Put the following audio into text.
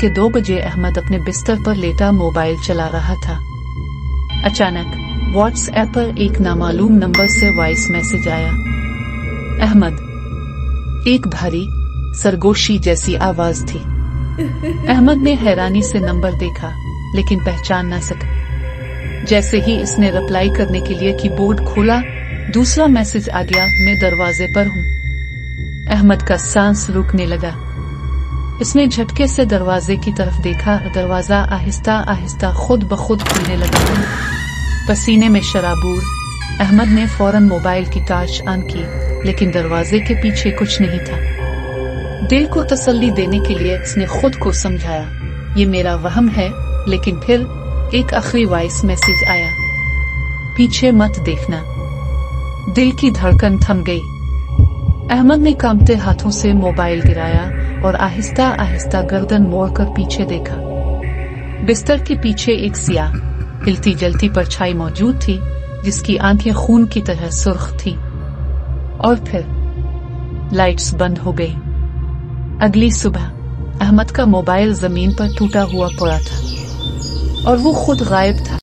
के 2 बजे अहमद अपने बिस्तर पर लेटा मोबाइल चला रहा था। अचानक व्हाट्सएप पर एक नामालूम नंबर से वॉइस मैसेज आया। अहमद। एक भारी सरगोशी जैसी आवाज थी। अहमद ने हैरानी से नंबर देखा लेकिन पहचान न सका। जैसे ही इसने रिप्लाई करने के लिए कीबोर्ड खोला, दूसरा मैसेज आ गया, मैं दरवाजे पर हूँ। अहमद का सांस रुकने लगा। इसने झटके से दरवाजे की तरफ देखा। दरवाजा आहिस्ता आहिस्ता खुद ब खुद खुलने लगा। पसीने में शराबूर अहमद ने फौरन मोबाइल की टॉर्च ऑन की, लेकिन दरवाजे के पीछे कुछ नहीं था। दिल को तसल्ली देने के लिए इसने खुद को समझाया, ये मेरा वहम है। लेकिन फिर एक आखिरी वॉइस मैसेज आया, पीछे मत देखना। दिल की धड़कन थम गई। अहमद ने कांपते हाथों से मोबाइल गिराया और आहिस्ता आहिस्ता गर्दन मोड़कर पीछे देखा। बिस्तर के पीछे एक सियाह हिलती जलती परछाई मौजूद थी, जिसकी आंखें खून की तरह सुर्ख थी। और फिर लाइट्स बंद हो गई। अगली सुबह अहमद का मोबाइल जमीन पर टूटा हुआ पड़ा था और वो खुद गायब था।